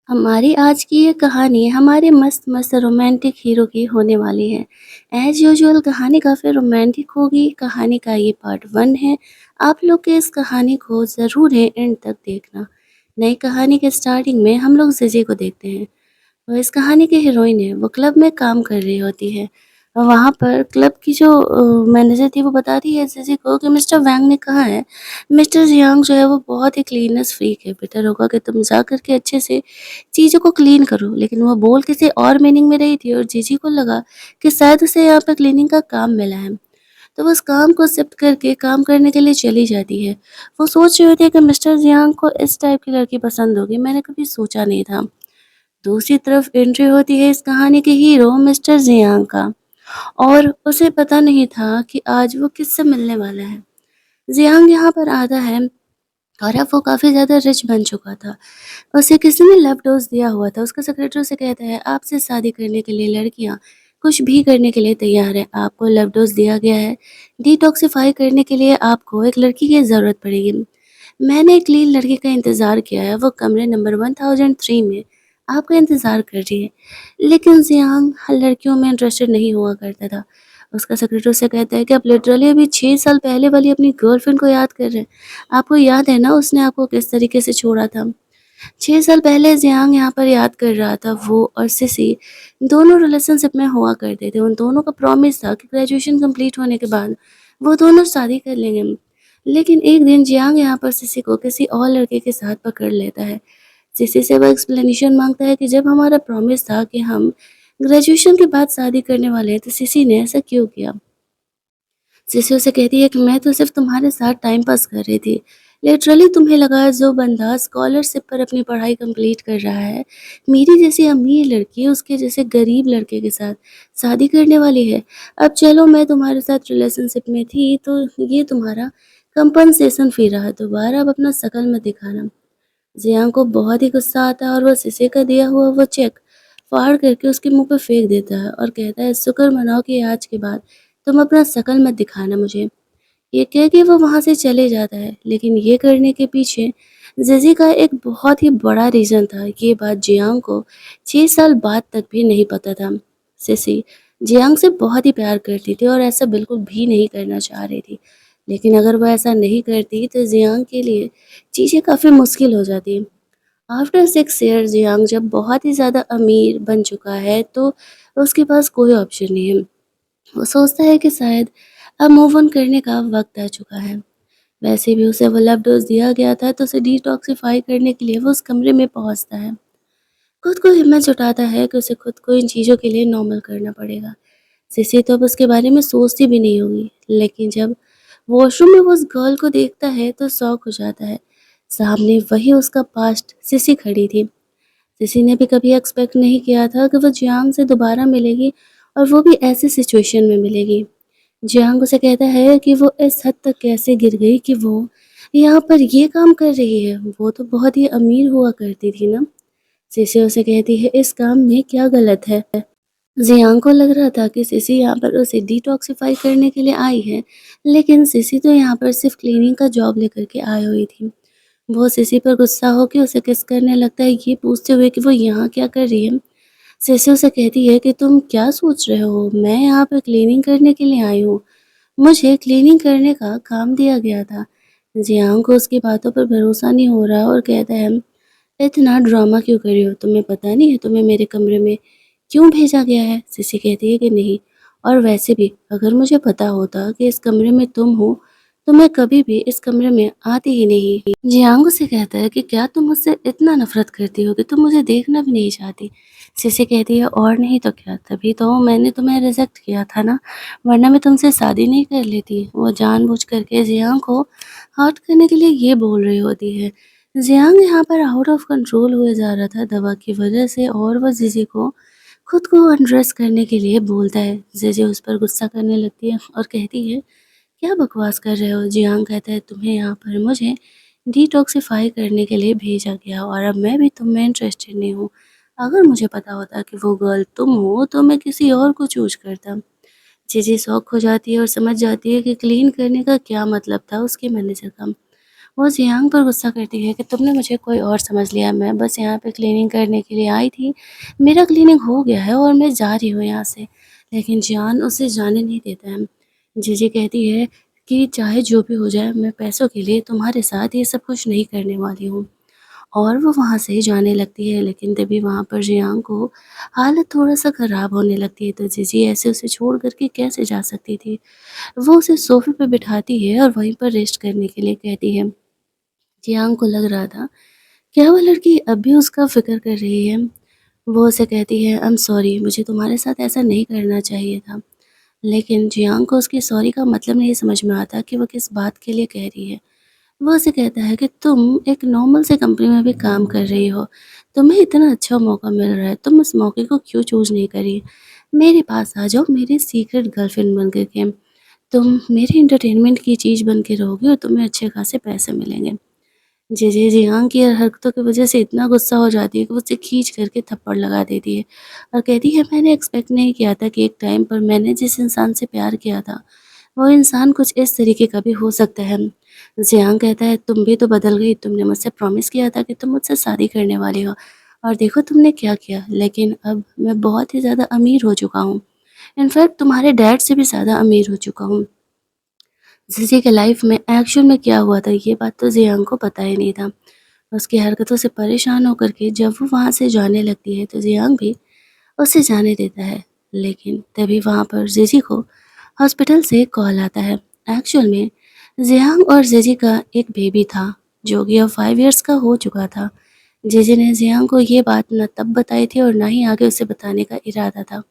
हमारी आज की ये कहानी हमारे मस्त-मस्त रोमांटिक हीरो की होने वाली है। एज़ यूजुअल कहानी काफ़ी रोमांटिक होगी, कहानी का ये पार्ट 1 है। आप लोग के इस कहानी को ज़रूर है एंड तक देखना। नई कहानी के स्टार्टिंग में हम लोग ज़िज़ी को देखते हैं। वो इस कहानी की हीरोइन है, वो क्लब में काम कर रही होती है। और वहाँ पर क्लब की जो मैनेजर थी वो बताती है ज़िज़ी को कि मिस्टर वैंग ने कहा है, मिस्टर जियांग जो है वो बहुत ही क्लीननेस फ्रीक है, बेटर होगा कि तुम जा कर के अच्छे से चीज़ों को क्लीन करो। लेकिन वो बोल किसी और मीनिंग में रही थी और जीजी को लगा कि शायद उसे यहाँ पे क्लीनिंग का काम मिला है। तो वो उस काम को एक्सेप्ट करके काम करने के लिए चली जाती है। वो सोच रही होती है कि मिस्टर जियांग को इस टाइप की लड़की पसंद होगी, मैंने कभी सोचा नहीं था। दूसरी तरफ एंट्री होती है इस कहानी के हीरो मिस्टर जियांग का और उसे पता नहीं था कि आज वो किससे मिलने वाला है। जियांग यहाँ पर आता है और अब वो काफ़ी ज़्यादा रिच बन चुका था। उसे किसी ने लव डोज़ दिया हुआ था। उसका सेक्रेटरी उसे कहता है, आपसे शादी करने के लिए लड़कियाँ कुछ भी करने के लिए तैयार हैं। आपको लव डोज़ दिया गया है। डिटॉक्सिफ़ाई करने के लिए आपको एक लड़की की ज़रूरत पड़ेगी। मैंने एक क्लीन लड़की का इंतज़ार किया है, वो कमरे नंबर 1003 में आपका इंतज़ार कर रही है। लेकिन ज़ियांग हर लड़कियों में इंटरेस्टेड नहीं हुआ करता था। उसका सेक्रेटरी उससे कहता है कि आप लिटरली अभी 6 साल पहले वाली अपनी गर्लफ्रेंड को याद कर रहे हैं। आपको याद है ना उसने आपको किस तरीके से छोड़ा था? 6 साल पहले ज़ियांग यहाँ पर याद कर रहा था, वो और सिसी दोनों रिलेशनशिप में हुआ करते थे। उन दोनों का प्रॉमिस था कि ग्रेजुएशन कंप्लीट होने के बाद वो दोनों शादी कर लेंगे। लेकिन एक दिन जियांग यहाँ पर सिसी को किसी और लड़के के साथ पकड़ लेता है। सिसी से वो एक्सप्लेनेशन माँगता है कि जब हमारा प्रॉमिस था कि हम ग्रेजुएशन के बाद शादी करने वाले हैं, तो सिसी ने ऐसा क्यों किया? सिसी उसे कहती है कि मैं तो सिर्फ़ तुम्हारे साथ टाइम पास कर रही थी। लिटरली तुम्हें लगा जो बंदा स्कॉलरशिप पर अपनी पढ़ाई कंप्लीट कर रहा है, मेरी जैसी अमीर लड़की उसके जैसे गरीब लड़के के साथ शादी करने वाली है। अब चलो मैं तुम्हारे साथ रिलेशनशिप में थी तो ये तुम्हारा कंपनसेशन फ़ी रहा, दोबारा अब अपना शकल मत दिखाना। जियांग को बहुत ही गुस्सा आता है और वो शीशे का दिया हुआ वो चेक फाड़ करके उसके मुंह पे फेंक देता है और कहता है, शुक्र मनाओ कि आज के बाद तुम अपना शकल मत दिखाना मुझे। ये कह के वो वहाँ से चले जाता है, लेकिन ये करने के पीछे ज़िज़ी का एक बहुत ही बड़ा रीज़न था। ये बात जियांग को 6 साल बाद तक भी नहीं पता था। सिसी जियांग से बहुत ही प्यार करती थी और ऐसा बिल्कुल भी नहीं करना चाह रही थी। लेकिन अगर वो ऐसा नहीं करती तो जियांग के लिए चीज़ें काफ़ी मुश्किल हो जाती। आफ्टर 6 ईयर जियांग जब बहुत ही ज़्यादा अमीर बन चुका है तो उसके पास कोई ऑप्शन नहीं है। वो सोचता है कि शायद अब मूव ऑन करने का वक़्त आ चुका है। वैसे भी उसे वो लव डोज़ दिया गया था तो उसे डिटॉक्सिफ़ाई करने के लिए वो उस कमरे में पहुँचता है। खुद को हिम्मत जुटाता है कि उसे खुद को इन चीज़ों के लिए नॉर्मल करना पड़ेगा। सिसी तो अब उसके बारे में सोचती भी नहीं होगी, लेकिन जब वॉशरूम में वो उस गर्ल को देखता है तो शॉक हो जाता है। सामने वही उसका पास्ट सिसी खड़ी थी। सिसी ने भी कभी एक्सपेक्ट नहीं किया था कि वो जियांग से दोबारा मिलेगी और वो भी ऐसी सिचुएशन में मिलेगी। जियांग उसे कहता है कि वो इस हद तक कैसे गिर गई कि वो यहाँ पर ये काम कर रही है। वो तो बहुत ही अमीर हुआ करती थी ना। सिसी उसे कहती है, इस काम में क्या गलत है? जियांग को लग रहा था कि सिसी यहाँ पर उसे डिटॉक्सिफाई करने के लिए आई है, लेकिन सिसी तो यहाँ पर सिर्फ क्लीनिंग का जॉब लेकर के आई हुई थी। वो सिसी पर गुस्सा होकर उसे किस करने लगता है, ये पूछते हुए कि वो यहाँ क्या कर रही है। सिसी उसे कहती है कि तुम क्या सोच रहे हो, मैं यहाँ पर क्लीनिंग करने के लिए आई हूँ। मुझे क्लीनिंग करने का काम दिया गया था। जियांग को उसकी बातों पर भरोसा नहीं हो रहा और कहता है, इतना ड्रामा क्यों कर रही हो? तुम्हें पता नहीं है तुम्हें मेरे कमरे में क्यों भेजा गया है? सिसी कहती है कि नहीं, और वैसे भी अगर मुझे पता होता कि इस कमरे में तुम हो तो मैं कभी भी इस कमरे में आती ही नहीं। जियांग से कहता है कि क्या तुम मुझसे इतना नफरत करती हो कि तुम मुझे देखना भी नहीं चाहती? सिसी कहती है, और नहीं तो क्या, तभी तो मैंने तुम्हें रिजेक्ट किया था ना, वरना मैं तुमसे शादी नहीं कर लेती। वो जानबूझ करके जियांग को हर्ट करने के लिए ये बोल रही होती है। जियांग यहाँ पर आउट ऑफ कंट्रोल हुए जा रहा था दवा की वजह से और वो जीजी को खुद को अनड्रेस करने के लिए बोलता है। जीजी उस पर गुस्सा करने लगती है और कहती है, क्या बकवास कर रहे हो? जियांग कहता है, तुम्हें यहाँ पर मुझे डिटॉक्सिफाई करने के लिए भेजा गया और अब मैं भी तुम में इंटरेस्टेड नहीं हूँ। अगर मुझे पता होता कि वो गर्ल तुम हो तो मैं किसी और को चूज करता। जीजी शॉक हो जाती है और समझ जाती है कि क्लीन करने का क्या मतलब था उसके मैनेजर का। वो जियांग पर गुस्सा करती है कि तुमने मुझे कोई और समझ लिया, मैं बस यहाँ पे क्लीनिंग करने के लिए आई थी। मेरा क्लीनिंग हो गया है और मैं जा रही हूँ यहाँ से। लेकिन जियान उसे जाने नहीं देता है। जीजी कहती है कि चाहे जो भी हो जाए, मैं पैसों के लिए तुम्हारे साथ ये सब कुछ नहीं करने वाली हूँ। और वो वहाँ से जाने लगती है, लेकिन तभी वहाँ पर जियांग को हालत थोड़ा-सा ख़राब होने लगती है, तो जीजी ऐसे उसे छोड़ कर के कैसे जा सकती थी। वो उसे सोफ़े पे बिठाती है और वहीं पर रेस्ट करने के लिए कहती है। जियांग को लग रहा था, क्या वो लड़की अब भी उसका फ़िक्र कर रही है? वो उसे कहती है, आई एम सॉरी, मुझे तुम्हारे साथ ऐसा नहीं करना चाहिए था। लेकिन जियांग को उसकी सॉरी का मतलब नहीं समझ में आता कि वो किस बात के लिए कह रही है। वो उसे कहता है कि तुम एक नॉर्मल सी कंपनी में भी काम कर रही हो, तुम्हें इतना अच्छा मौका मिल रहा है, तुम इस मौके को क्यों चूज़ नहीं करी? मेरे पास आ जाओ मेरी सीक्रेट गर्लफ्रेंड बन कर के। तुम मेरे एंटरटेनमेंट की चीज़ बन के रहोगे और तुम्हें अच्छे खासे पैसे मिलेंगे। जियांग की हरकतों की वजह से इतना गुस्सा हो जाती है कि वो उसे खींच करके थप्पड़ लगा देती है और कहती है, मैंने एक्सपेक्ट नहीं किया था कि एक टाइम पर मैंने जिस इंसान से प्यार किया था, वो इंसान कुछ इस तरीके का भी हो सकता है। जियांग कहता है, तुम भी तो बदल गई, तुमने मुझसे प्रॉमिस किया था कि तुम मुझसे शादी करने वाली हो और देखो तुमने क्या किया। लेकिन अब मैं बहुत ही ज़्यादा अमीर हो चुका हूँ, इनफैक्ट तुम्हारे डैड से भी ज़्यादा अमीर हो चुका हूँ। जीजी के लाइफ में एक्चुअल में क्या हुआ था, ये बात तो जियांग को पता ही नहीं था। उसकी हरकतों से परेशान होकर के जब वो वहाँ से जाने लगती है, तो जियांग भी उसे जाने देता है। लेकिन तभी वहाँ पर जीजी को हॉस्पिटल से कॉल आता है। एक्चुअल में जियांग और जीजी का एक बेबी था, जो कि अब 5 इयर्स का हो चुका था। जीजी ने जियांग को ये बात न तब बताई थी और ना ही आगे उसे बताने का इरादा था।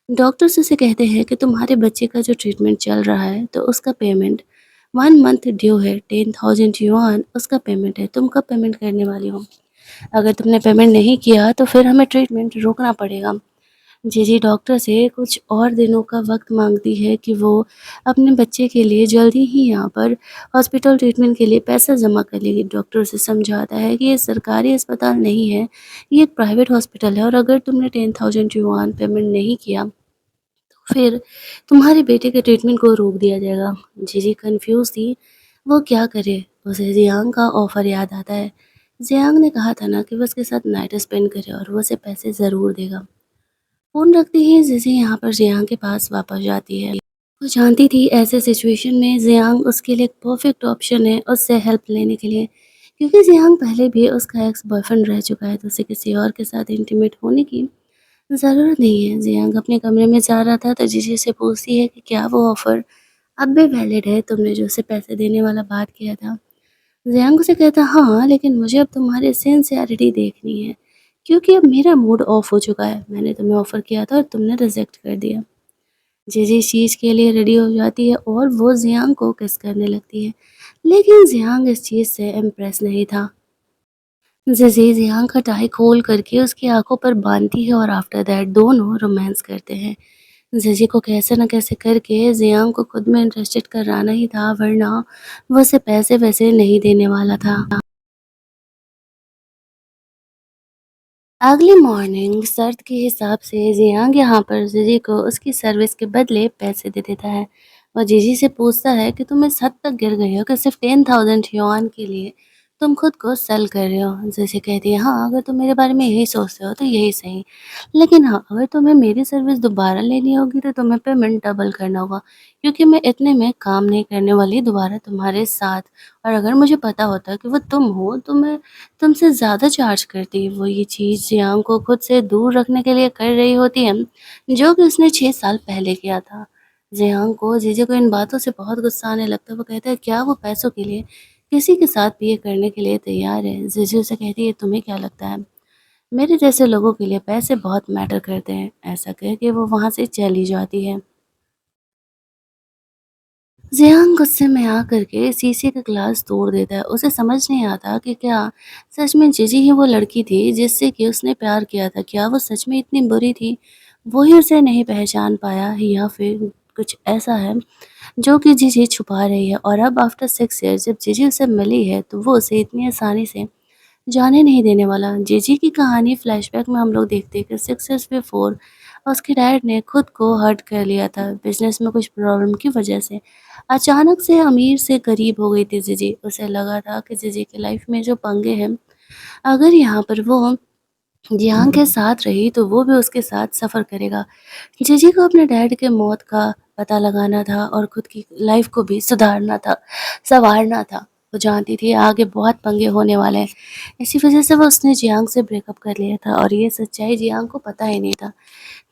डॉक्टर्स उसे कहते हैं कि तुम्हारे बच्चे का जो ट्रीटमेंट चल रहा है, तो उसका पेमेंट 1 मंथ ड्यू है, 10,000 युआन उसका पेमेंट है, तुम कब पेमेंट करने वाली हो? अगर तुमने पेमेंट नहीं किया तो फिर हमें ट्रीटमेंट रोकना पड़ेगा। जीजी डॉक्टर से कुछ और दिनों का वक्त मांगती है कि वो अपने बच्चे के लिए जल्दी ही यहाँ पर हॉस्पिटल ट्रीटमेंट के लिए पैसा जमा कर लेगी। डॉक्टर उसे समझाता है कि ये सरकारी अस्पताल नहीं है, ये एक प्राइवेट हॉस्पिटल है और अगर तुमने 10,000 युआन पेमेंट नहीं किया, फिर तुम्हारे बेटे के ट्रीटमेंट को रोक दिया जाएगा। जीजी कंफ्यूज थी, वो क्या करे? उसे जियांग का ऑफर याद आता है। जियांग ने कहा था ना कि वो उसके साथ नाइट स्पेंड करे और वो उसे पैसे ज़रूर देगा। फ़ोन रखते ही जीजी यहाँ पर जियांग के पास वापस जाती है। वो जानती थी ऐसे सिचुएशन में जियांग उसके लिए एक परफेक्ट ऑप्शन है उससे हेल्प लेने के लिए, क्योंकि जियांग पहले भी उसका एक्स बॉयफ्रेंड रह चुका है, तो उसे किसी और के साथ इंटीमेट होने की ज़रूरत नहीं है। जियांग अपने कमरे में जा रहा था, तो जीजी से पूछती है कि क्या वो ऑफ़र अब भी वैलिड है, तुमने जो उसे पैसे देने वाला बात किया था? जियांग उसे कहता, हाँ, लेकिन मुझे अब तुम्हारी सिंसियरिटी देखनी है, क्योंकि अब मेरा मूड ऑफ हो चुका है। मैंने तुम्हें ऑफ़र किया था और तुमने रिजेक्ट कर दिया। जीजी इस चीज़ के लिए रेडी हो जाती है और वो जियांग को किस करने लगती है, लेकिन जियांग इस चीज़ से इम्प्रेस नहीं था। ज़ेज़े ज़ियान का टाई खोल करके उसकी आँखों पर बाँधती है और आफ्टर दैट दोनों रोमांस करते हैं। ज़ेज़े को कैसे न कैसे करके ज़ियान को खुद में इंटरेस्टेड कराना ही था, वरना वो उसे पैसे-वैसे नहीं देने वाला था। अगली मॉर्निंग शर्त के हिसाब से जियांग यहाँ पर जीजी को उसकी सर्विस के बदले पैसे दे देता है और जीजी से पूछता है कि तुम इस हद तक गिर गए हो कि सिर्फ 10,000 युआन के लिए तुम खुद को सेल कर रहे हो। जीजी कहती है, हाँ, अगर तुम मेरे बारे में यही सोचते हो तो यही सही, लेकिन हाँ, अगर तुम्हें मेरी सर्विस दोबारा लेनी होगी तो तुम्हें पेमेंट डबल करना होगा, क्योंकि मैं इतने में काम नहीं करने वाली दोबारा तुम्हारे साथ। और अगर मुझे पता होता कि वो तुम हो तो मैं तुमसे ज़्यादा चार्ज करती। वो ये चीज़ जियांग को खुद से दूर रखने के लिए कर रही होती है, जो कि उसने 6 साल पहले किया था। जियांग को जीजे को इन बातों से बहुत गुस्सा आने लगता है। वो कहता है, क्या वो पैसों के लिए किसी के साथ भी ये करने के लिए तैयार है? जीजी उसे कहती है, तुम्हें क्या लगता है, मेरे जैसे लोगों के लिए पैसे बहुत मैटर करते हैं? ऐसा कह के वो वहाँ से चली जाती है। ज़ियान गुस्से में आकर के शीशे का ग्लास तोड़ देता है। उसे समझ नहीं आता कि क्या सच में जीजी ही वो लड़की थी जिससे कि उसने प्यार किया था? क्या वो सच में इतनी बुरी थी? वो ही उसे नहीं पहचान पाया, या फिर कुछ ऐसा है जो कि जीजी छुपा रही है? और अब आफ्टर 6 ईयर्स जब जीजी उसे मिली है, तो वो उसे इतनी आसानी से जाने नहीं देने वाला। जीजी की कहानी फ्लैशबैक में हम लोग देखते हैं कि 6 ईयर्स बिफोर उसके डैड ने खुद को हर्ट कर लिया था बिज़नेस में कुछ प्रॉब्लम की वजह से। अचानक से अमीर से गरीब हो गई थी जीजी। उसे लगा था कि जीजी की लाइफ़ में जो पंगे हैं, अगर यहाँ पर वो जियांग के साथ रही तो वो भी उसके साथ सफ़र करेगा। जीजी को अपने डैड के मौत का पता लगाना था और खुद की लाइफ़ को भी सुधारना था, सँवारना था। वो जानती थी आगे बहुत पंगे होने वाले हैं। इसी वजह से वो उसने जियांग से ब्रेकअप कर लिया था और ये सच्चाई जियांग को पता ही नहीं था।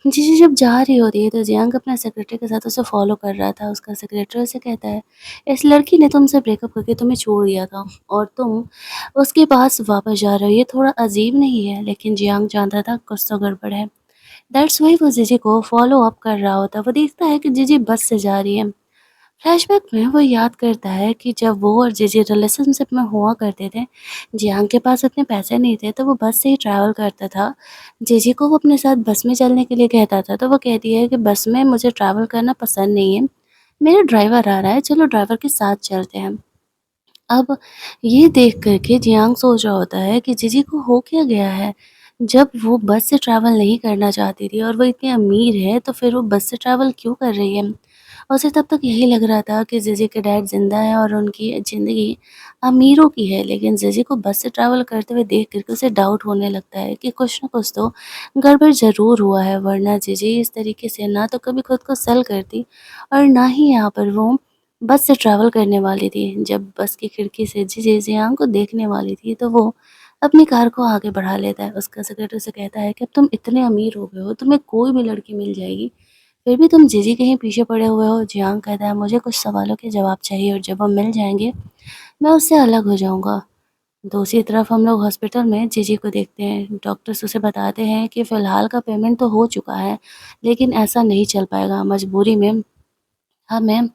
जीजी जब जा रही होती है तो जियांग अपने सेक्रेटरी के साथ उसे फ़ॉलो कर रहा था। उसका सेक्रेटरी उसे कहता है, "इस लड़की ने तुमसे ब्रेकअप करके तुम्हें छोड़ दिया था और तुम उसके पास वापस जा रहे हो। ये थोड़ा अजीब नहीं है?" लेकिन जियांग जानता था कुछ तो गड़बड़ है। दैट्स व्हाई वो जीजी को फ़ॉलो अप कर रहा होता है। वो देखता है कि जीजी बस से जा रही है। फ्लैशबैक में वो याद करता है कि जब वो और जीजी रिलेशनशिप में हुआ करते थे, जियांग के पास उतने पैसे नहीं थे तो वो बस से ही ट्रैवल करता था। जीजी को वो अपने साथ बस में चलने के लिए कहता था तो वो कहती है कि बस में मुझे ट्रैवल करना पसंद नहीं है, मेरा ड्राइवर आ रहा है, चलो ड्राइवर के साथ चलते हैं। अब ये देख कर के जियांग सोच रहा होता है कि जीजी को हो क्या गया है? जब वो बस से ट्रैवल नहीं करना चाहती थी और वो इतनी अमीर है तो फिर वो बस से ट्रैवल क्यों कर रही है? उसे तब तक यही लग रहा था कि जीजी के डैड ज़िंदा हैं और उनकी ज़िंदगी अमीरों की है, लेकिन जीजी को बस से ट्रैवल करते हुए देख कर के उसे डाउट होने लगता है कि कुछ न कुछ तो गड़बड़ ज़रूर हुआ है, वरना जीजी इस तरीके से ना तो कभी खुद को सेल करती और ना ही यहाँ पर वो बस से ट्रैवल करने वाली थी। जब बस की खिड़की से जीजी जियांग को देखने वाली थी तो वो अपनी कार को आगे बढ़ा लेता है। उसका सेक्रेटरी उसे कहता है कि अब तुम इतने अमीर हो गए हो, तुम्हें कोई भी लड़की मिल जाएगी, फिर भी तुम जीजी के ही पीछे पड़े हुए हो। जियांग कहता है, मुझे कुछ सवालों के जवाब चाहिए और जब वो मिल जाएँगे, मैं उससे अलग हो जाऊँगा। दूसरी तरफ हम लोग हॉस्पिटल में जीजी को देखते हैं। डॉक्टर्स उसे बताते हैं कि फ़िलहाल का पेमेंट तो हो चुका है, लेकिन ऐसा नहीं चल पाएगा। मजबूरी में हमें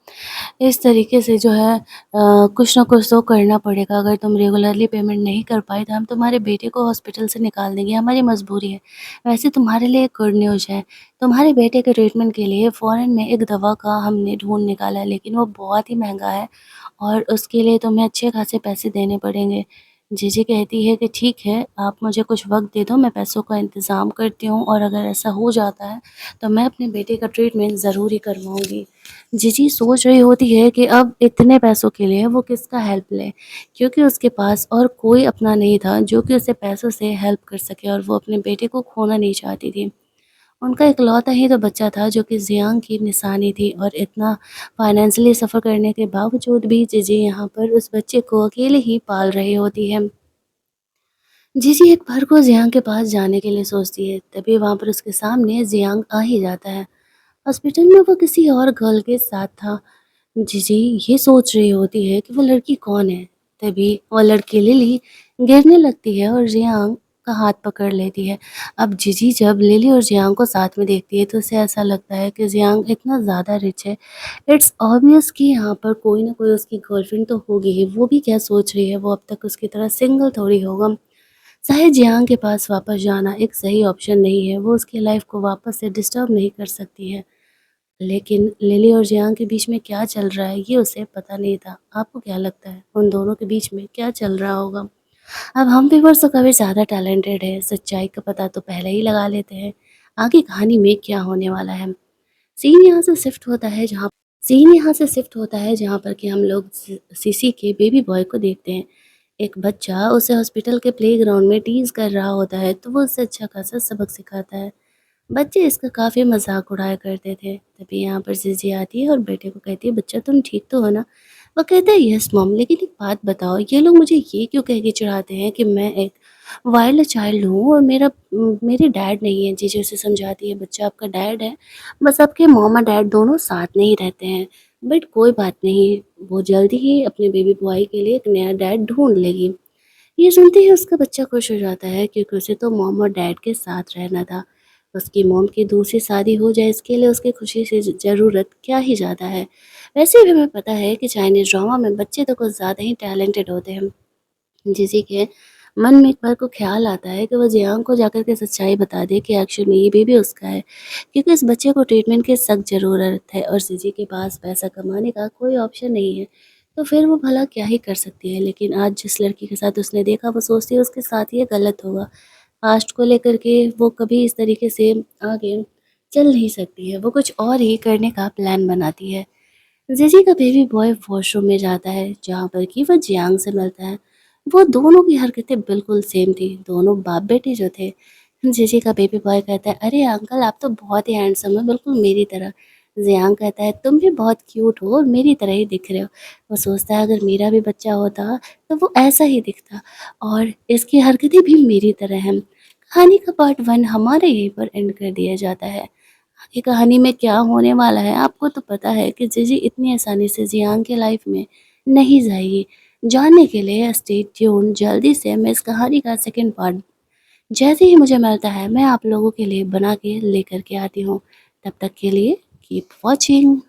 इस तरीके से जो है कुछ ना कुछ तो करना पड़ेगा। अगर तुम रेगुलरली पेमेंट नहीं कर पाई तो हम तुम्हारे बेटे को हॉस्पिटल से निकाल देंगे, हमारी मजबूरी है। वैसे तुम्हारे लिए एक गुड न्यूज़ है, तुम्हारे बेटे के ट्रीटमेंट के लिए फ़ॉरेन में एक दवा का हमने ढूँढ निकाला है, लेकिन वो बहुत ही महँगा है और उसके लिए तुम्हें अच्छे खासे पैसे देने पड़ेंगे। जीजी कहती है कि ठीक है, आप मुझे कुछ वक़्त दे दो, मैं पैसों का इंतज़ाम करती हूँ और अगर ऐसा हो जाता है, तो मैं अपने बेटे का ट्रीटमेंट ज़रूर ही करवाऊँगी। जीजी सोच रही होती है कि अब इतने पैसों के लिए वो किसका हेल्प ले, क्योंकि उसके पास और कोई अपना नहीं था जो कि उसे पैसों से हेल्प कर सके और वो अपने बेटे को खोना नहीं चाहती थी। उनका इकलौता ही तो बच्चा था जो कि जियांग की निशानी थी और इतना फाइनेंशियली सफ़र करने के बावजूद भी जीजी यहाँ पर उस बच्चे को अकेले ही पाल रही होती है। जीजी एक बार को जियांग के पास जाने के लिए सोचती है, तभी वहाँ पर उसके सामने जियांग आ ही जाता है। हॉस्पिटल में वो किसी और गर्ल के साथ था। जीजी ये सोच रही होती है कि वो लड़की कौन है। तभी वो लड़की लिली गिरने लगती है और जियांग का हाथ पकड़ लेती है। अब जीजी जब लिली और जियांग को साथ में देखती है तो उसे ऐसा लगता है कि जियांग इतना ज़्यादा रिच है। इट्स ऑब्वियस कि यहाँ पर कोई ना कोई उसकी गर्लफ्रेंड तो होगी ही। वो भी क्या सोच रही है, वो अब तक उसकी तरह सिंगल थोड़ी होगा। शायद जियांग के पास वापस जाना एक सही ऑप्शन नहीं है। वो उसकी लाइफ को वापस से डिस्टर्ब नहीं कर सकती है। लेकिन लिली और जियांग के बीच में क्या चल रहा है ये उसे पता नहीं था। आपको क्या लगता है उन दोनों के बीच में क्या चल रहा होगा? अब हम व्यूअर्स तो कभी ज़्यादा टैलेंटेड है, सच्चाई का पता तो पहले ही लगा लेते हैं। आगे कहानी में क्या होने वाला है? सीन यहाँ से शिफ्ट होता है जहाँ सीन यहाँ से शिफ्ट होता है जहाँ पर कि हम लोग सीसी के बेबी बॉय को देखते हैं। एक बच्चा उसे हॉस्पिटल के प्लेग्राउंड में टीज़ कर रहा होता है तो वो उससे अच्छा खासा सबक सिखाता है। बच्चे इसका काफ़ी मज़ाक उड़ाया करते थे। तभी यहाँ पर जीजी आती है और बेटे को कहती है, "बच्चा तुम ठीक तो हो ना?" वो कहता है, "यस मॉम, लेकिन एक बात बताओ, ये लोग मुझे ये क्यों कह के चिढ़ाते हैं कि मैं एक वाइल्ड चाइल्ड हूँ और मेरे डैड नहीं है?" जीजी उसे समझाती है, "बच्चा आपका डैड है, बस आपके मॉम और डैड दोनों साथ नहीं रहते हैं। बट कोई बात नहीं, वो जल्दी ही अपने बेबी बॉय के लिए एक नया डैड ढूँढ लेगी।" ये सुनते ही उसका बच्चा खुश हो जाता है क्योंकि उसे तो मॉम और डैड के साथ रहना था। उसकी मॉम की दूसरी शादी हो जाए इसके लिए उसकी खुशी से ज़रूरत क्या ही ज़्यादा है। वैसे भी हमें पता है कि चाइनीज़ ड्रामा में बच्चे तो कुछ ज़्यादा ही टैलेंटेड होते हैं। जिसी के मन में एक बार को ख़्याल आता है कि वो जियांग को जाकर के सच्चाई बता दे कि एक्चुअल में ये बेबी उसका है, क्योंकि इस बच्चे को ट्रीटमेंट की सख्त ज़रूरत है और जीजी के पास पैसा कमाने का कोई ऑप्शन नहीं है। तो फिर वो भला क्या ही कर सकती है। लेकिन आज जिस लड़की के साथ उसने देखा वो सोचती है उसके साथ ये गलत होगा। पास्ट को लेकर के वो कभी इस तरीके से आगे चल नहीं सकती है, वो कुछ और ही करने का प्लान बनाती है। जेजी का बेबी बॉय वॉशरूम में जाता है जहाँ पर कि वो जियांग से मिलता है। वो दोनों की हरकतें बिल्कुल सेम थी, दोनों बाप बेटे जो थे। जेजी का बेबी बॉय कहता है, अरे अंकल आप तो बहुत ही हैंडसम है, बिल्कुल मेरी तरह। जियांग कहता है, तुम भी बहुत क्यूट हो और मेरी तरह ही दिख रहे हो। वो सोचता है अगर मेरा भी बच्चा होता तो वो ऐसा ही दिखता और इसकी हरकतें भी मेरी तरह हैं। कहानी का पार्ट 1 हमारे यहीं पर एंड कर दिया जाता है। आगे कहानी में क्या होने वाला है आपको तो पता है कि जीजी इतनी आसानी से जियांग के लाइफ में नहीं जाएगी। जानने के लिए स्टे ट्यून, जल्दी से मैं इस कहानी का सेकंड पार्ट जैसे ही मुझे मिलता है मैं आप लोगों के लिए बना के लेकर के आती हूँ। तब तक के लिए कीप वॉचिंग।